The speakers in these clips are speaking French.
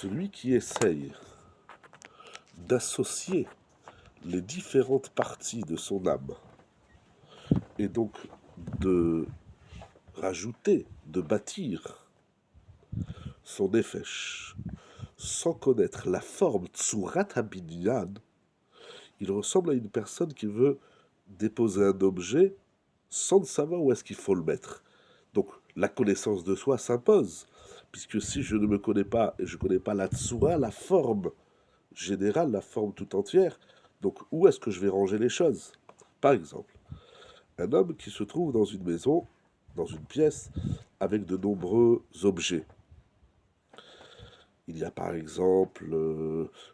celui qui essaye d'associer les différentes parties de son âme et donc de rajouter, de bâtir son nefesh sans connaître la forme tsurat habinyan, il ressemble à une personne qui veut déposer un objet sans savoir où est-ce qu'il faut le mettre. Donc la connaissance de soi s'impose, puisque si je ne me connais pas et je ne connais pas la tsura, la forme générale, la forme tout entière, donc où est-ce que je vais ranger les choses? Par exemple, un homme qui se trouve dans une maison, dans une pièce, avec de nombreux objets. Il y a par exemple,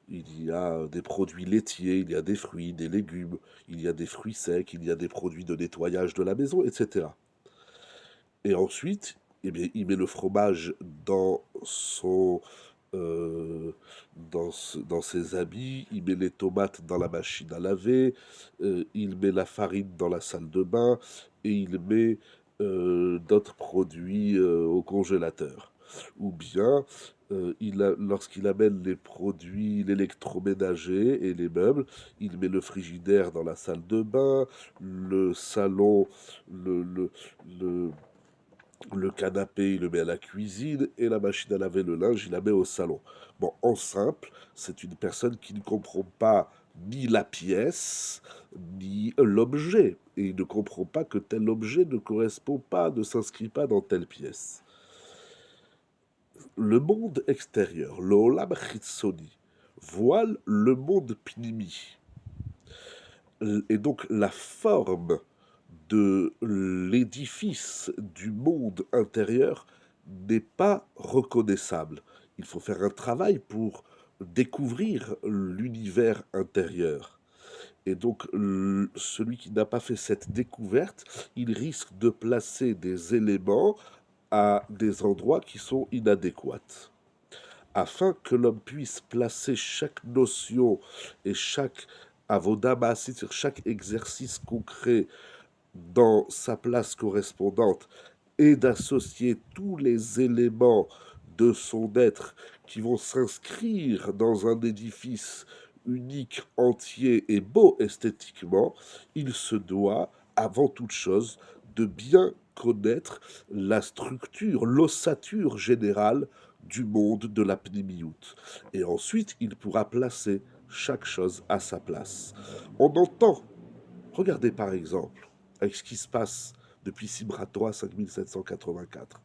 il y a des produits laitiers, il y a des fruits, des légumes, il y a des fruits secs, il y a des produits de nettoyage de la maison, etc. Et ensuite, eh bien, il met le fromage dans son, dans ses habits, il met les tomates dans la machine à laver, il met la farine dans la salle de bain et il met d'autres produits au congélateur. Ou bien, lorsqu'il amène les produits, l'électroménager et les meubles, il met le frigidaire dans la salle de bain, le salon, le, le, le, le canapé, il le met à la cuisine et la machine à laver le linge, il la met au salon. Bon, en simple, c'est une personne qui ne comprend pas ni la pièce, ni l'objet. Et il ne comprend pas que tel objet ne correspond pas, ne s'inscrit pas dans telle pièce. Le monde extérieur, le Olam Chitsoni, voile le monde pnimi. Et donc la forme de l'édifice du monde intérieur n'est pas reconnaissable. Il faut faire un travail pour découvrir l'univers intérieur. Et donc, celui qui n'a pas fait cette découverte, il risque de placer des éléments à des endroits qui sont inadéquats. Afin que l'homme puisse placer chaque notion et chaque avodama, c'est-à-dire chaque exercice concret dans sa place correspondante et d'associer tous les éléments de son être qui vont s'inscrire dans un édifice unique, entier et beau esthétiquement, il se doit, avant toute chose, de bien connaître la structure, l'ossature générale du monde de la Pnimiout. Et ensuite, il pourra placer chaque chose à sa place. On entend, regardez par exemple, avec ce qui se passe depuis Simchat Torah 5784.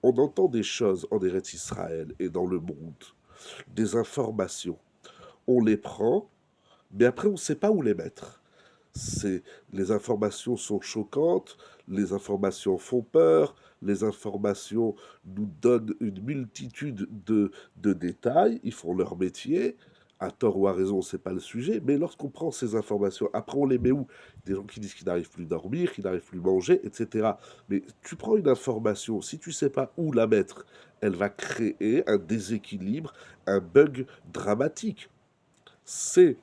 On entend des choses en Eretz Israël et dans le monde, des informations. On les prend, mais après on ne sait pas où les mettre. Les informations sont choquantes, les informations font peur, les informations nous donnent une multitude de détails, ils font leur métier, à tort ou à raison, c'est pas le sujet, mais lorsqu'on prend ces informations, après on les met où? Des gens qui disent qu'ils n'arrivent plus à dormir, qu'ils n'arrivent plus à manger, etc. Mais tu prends une information, si tu sais pas où la mettre, elle va créer un déséquilibre, un bug dramatique. C'est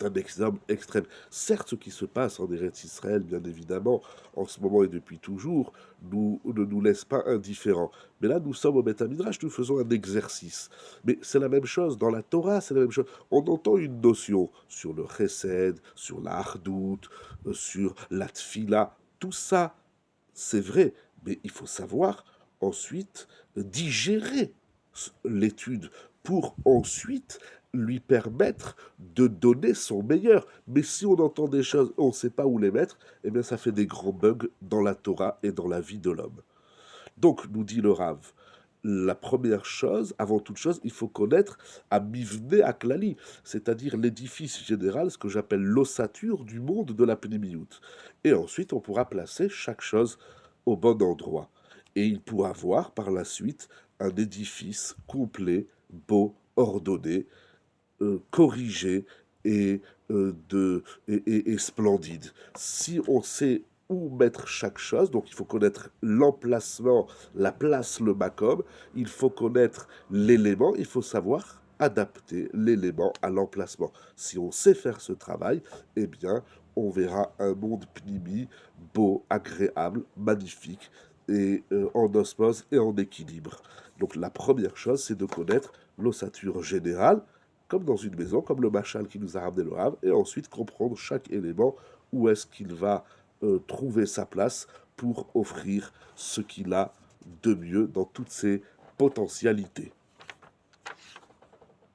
un exemple extrême. Certes, ce qui se passe en Eretz Israël, bien évidemment, en ce moment et depuis toujours, ne nous laisse pas indifférents. Mais là, nous sommes au Beth Midrash, nous faisons un exercice. Mais c'est la même chose dans la Torah, c'est la même chose. On entend une notion sur le chesed, sur la hardout, sur la tfila. Tout ça, c'est vrai, mais il faut savoir ensuite digérer l'étude pour ensuite lui permettre de donner son meilleur. Mais si on entend des choses, on ne sait pas où les mettre, eh bien ça fait des grands bugs dans la Torah et dans la vie de l'homme. Donc, nous dit le Rav, la première chose, avant toute chose, il faut connaître à Mivne Aklali, c'est-à-dire l'édifice général, ce que j'appelle l'ossature du monde de la Pnimiout. Et ensuite, on pourra placer chaque chose au bon endroit. Et il pourra voir par la suite un édifice complet, beau, ordonné, corrigé et, et splendide. Si on sait où mettre chaque chose, donc il faut connaître l'emplacement, la place, le makom, il faut connaître l'élément, il faut savoir adapter l'élément à l'emplacement. Si on sait faire ce travail, eh bien, on verra un monde pnimi beau, agréable, magnifique, et en osmose et en équilibre. Donc la première chose, c'est de connaître l'ossature générale, comme dans une maison, comme le machal qui nous a ramené le Rav, et ensuite comprendre chaque élément, où est-ce qu'il va trouver sa place pour offrir ce qu'il a de mieux dans toutes ses potentialités.